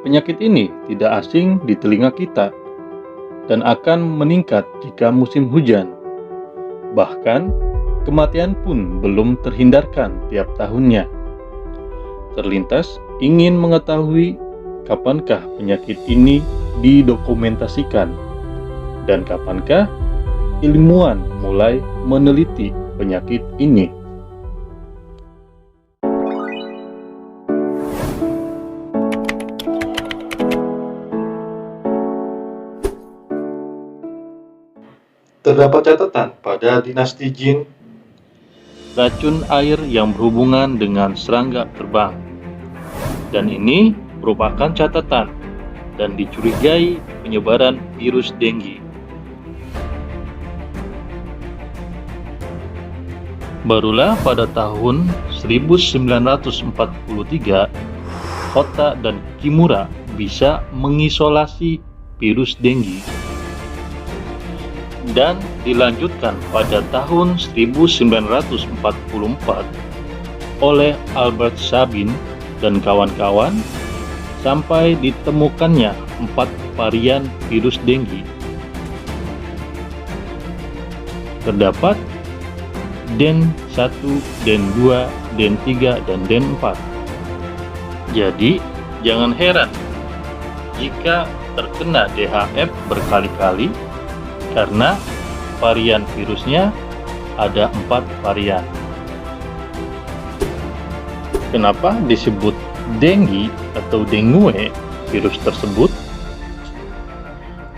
Penyakit ini tidak asing di telinga kita dan akan meningkat jika musim hujan. Bahkan, kematian pun belum terhindarkan tiap tahunnya. Terlintas ingin mengetahui kapankah penyakit ini didokumentasikan dan kapankah ilmuwan mulai meneliti penyakit ini. Terdapat catatan pada dinasti Jin, racun air yang berhubungan dengan serangga terbang. Dan ini merupakan catatan dan dicurigai penyebaran virus dengue. Barulah pada tahun 1943, Hotta dan Kimura bisa mengisolasi virus dengue. Dan dilanjutkan pada tahun 1944 oleh Albert Sabin dan kawan-kawan sampai ditemukannya 4 varian virus dengue. Terdapat DEN 1, DEN 2, DEN 3, dan DEN 4. Jadi, jangan heran jika terkena DHF berkali-kali karena varian virusnya ada 4 varian. Kenapa disebut dengue atau dengue virus tersebut?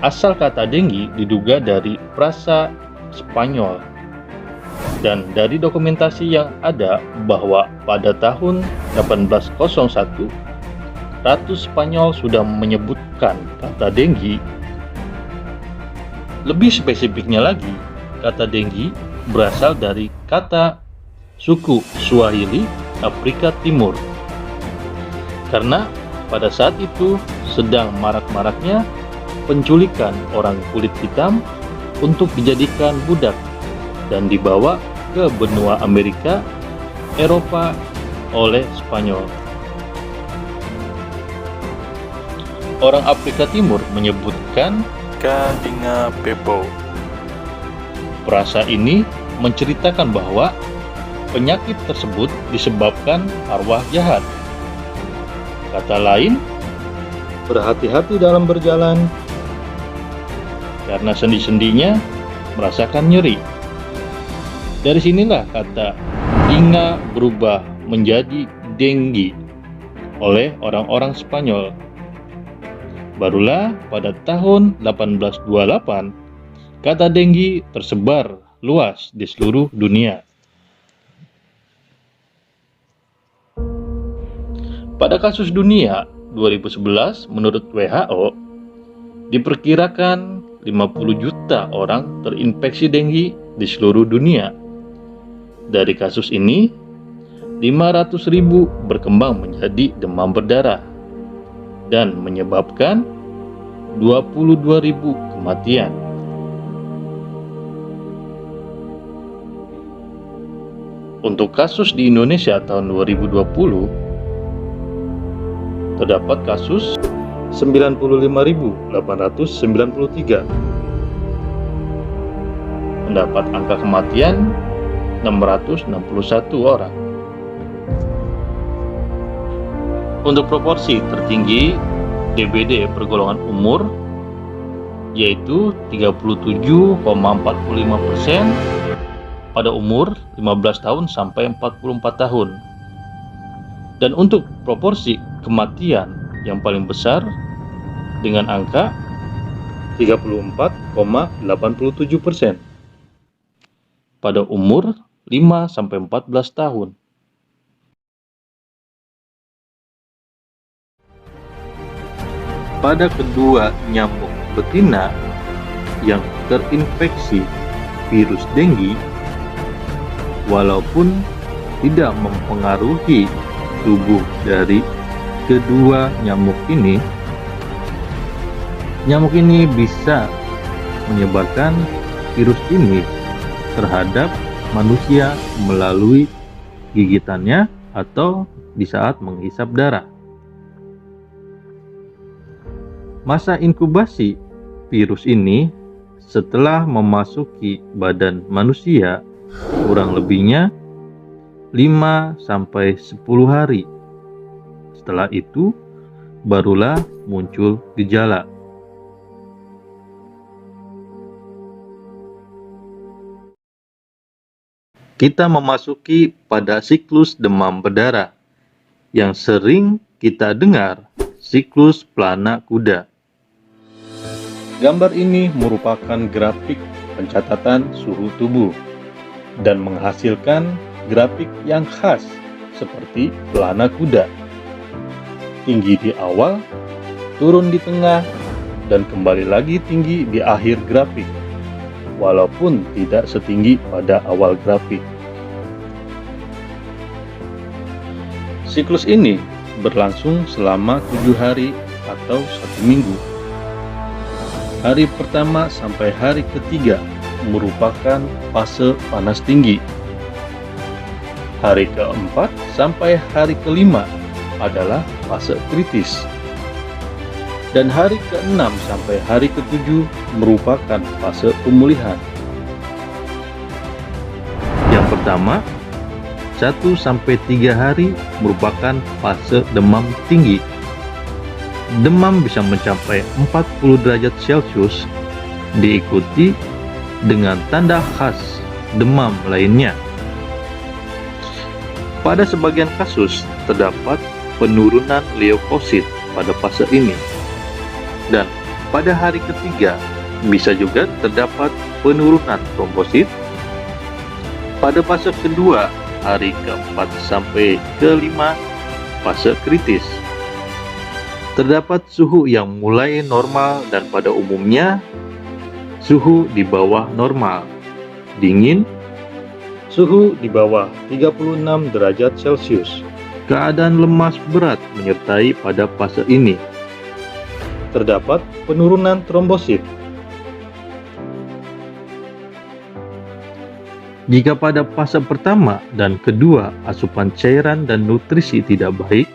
Asal kata dengue diduga dari frasa Spanyol, dan dari dokumentasi yang ada bahwa pada tahun 1801 Ratu Spanyol sudah menyebutkan kata dengue. Lebih spesifiknya lagi, kata dengue berasal dari kata suku Swahili Afrika Timur. Karena pada saat itu sedang marak-maraknya penculikan orang kulit hitam untuk dijadikan budak dan dibawa ke benua Amerika, Eropa oleh Spanyol. Orang Afrika Timur menyebutkan Kadinga Pepo. Frasa ini menceritakan bahwa penyakit tersebut disebabkan arwah jahat. Kata lain, berhati-hati dalam berjalan karena sendi-sendinya merasakan nyeri. Dari sinilah kata Dinga berubah menjadi dengue oleh orang-orang Spanyol. Barulah pada tahun 1828 kata dengue tersebar luas di seluruh dunia. Pada kasus dunia 2011 menurut WHO diperkirakan 50 juta orang terinfeksi dengue di seluruh dunia. Dari kasus ini 500.000 berkembang menjadi demam berdarah dan menyebabkan 22.000 kematian. Untuk kasus di Indonesia tahun 2020 terdapat kasus 95.893. Mendapat angka kematian 661 orang. Untuk proporsi tertinggi DBD per golongan umur yaitu 37,45% pada umur 15 tahun sampai 44 tahun. Dan untuk proporsi kematian yang paling besar dengan angka 34,87% pada umur 5 sampai 14 tahun. Pada kedua nyamuk betina yang terinfeksi virus dengue, walaupun tidak mempengaruhi tubuh dari kedua nyamuk ini bisa menyebarkan virus ini terhadap manusia melalui gigitannya atau di saat menghisap darah. Masa inkubasi virus ini setelah memasuki badan manusia kurang lebihnya 5-10 hari. Setelah itu barulah muncul gejala. Kita memasuki pada siklus demam berdarah yang sering kita dengar, siklus pelana kuda. Gambar ini merupakan grafik pencatatan suhu tubuh dan menghasilkan grafik yang khas seperti pelana kuda. Tinggi di awal, turun di tengah, dan kembali lagi tinggi di akhir grafik, walaupun tidak setinggi pada awal grafik. Siklus ini berlangsung selama 7 hari atau 1 minggu. Hari pertama sampai hari ketiga merupakan fase panas tinggi. Hari keempat sampai hari kelima adalah fase kritis. Dan hari ke-6 sampai hari ke-7 merupakan fase pemulihan. Yang pertama, 1-3 hari merupakan fase demam tinggi. Demam bisa mencapai 40 derajat Celcius, diikuti dengan tanda khas demam lainnya. Pada sebagian kasus, terdapat penurunan leukosit pada fase ini. Dan pada hari ketiga, bisa juga terdapat penurunan trombosit. Pada fase kedua, hari ke-4 sampai ke-5, fase kritis. Terdapat suhu yang mulai normal dan pada umumnya suhu di bawah normal, dingin, suhu di bawah 36 derajat Celcius. Keadaan lemas berat menyertai pada fase ini. Terdapat penurunan trombosit. Jika pada fase pertama dan kedua asupan cairan dan nutrisi tidak baik,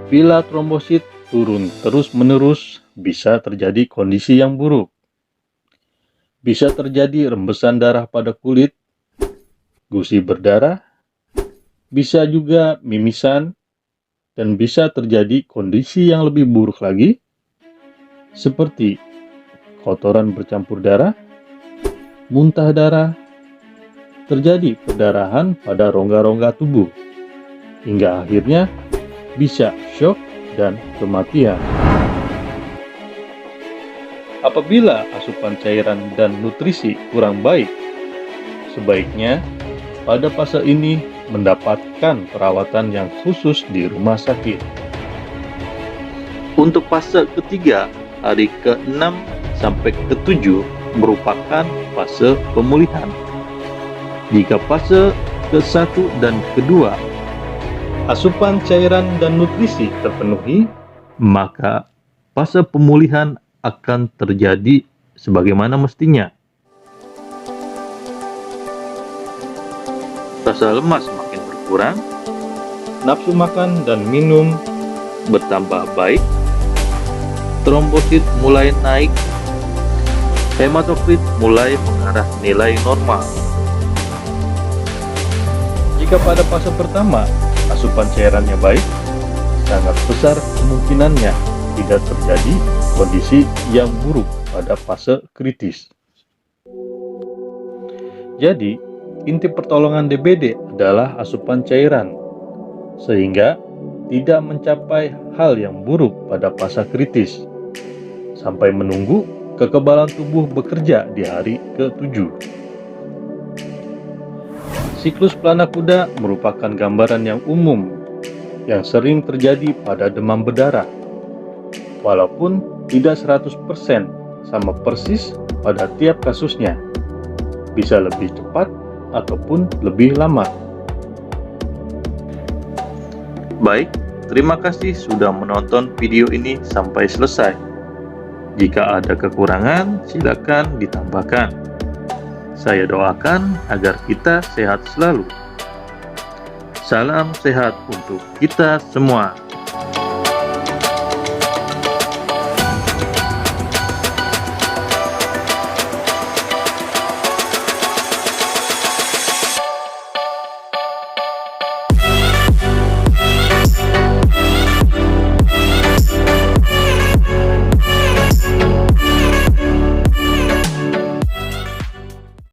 bila trombosit turun terus-menerus, bisa terjadi kondisi yang buruk. Bisa terjadi rembesan darah pada kulit, gusi berdarah, bisa juga mimisan, dan bisa terjadi kondisi yang lebih buruk lagi, seperti kotoran bercampur darah, muntah darah, terjadi perdarahan pada rongga-rongga tubuh, hingga akhirnya bisa shock dan kematian. Apabila asupan cairan dan nutrisi kurang baik, sebaiknya pada fase ini mendapatkan perawatan yang khusus di rumah sakit. Untuk fase ketiga, hari ke-6 sampai ke-7 merupakan fase pemulihan. Jika fase ke-1 dan ke-2 asupan cairan dan nutrisi terpenuhi, maka fase pemulihan akan terjadi sebagaimana mestinya. Rasa lemas makin berkurang, nafsu makan dan minum bertambah baik, trombosit mulai naik, hematokrit mulai mengarah nilai normal. Jika pada fase pertama asupan cairannya baik, sangat besar kemungkinannya tidak terjadi kondisi yang buruk pada fase kritis. Jadi, inti pertolongan DBD adalah asupan cairan, sehingga tidak mencapai hal yang buruk pada fase kritis, sampai menunggu kekebalan tubuh bekerja di hari ke-7. Siklus pelana kuda merupakan gambaran yang umum yang sering terjadi pada demam berdarah, walaupun tidak 100% sama persis pada tiap kasusnya, bisa lebih cepat ataupun lebih lama. Baik, terima kasih sudah menonton video ini sampai selesai. Jika ada kekurangan, silakan ditambahkan. Saya doakan agar kita sehat selalu. Salam sehat untuk kita semua.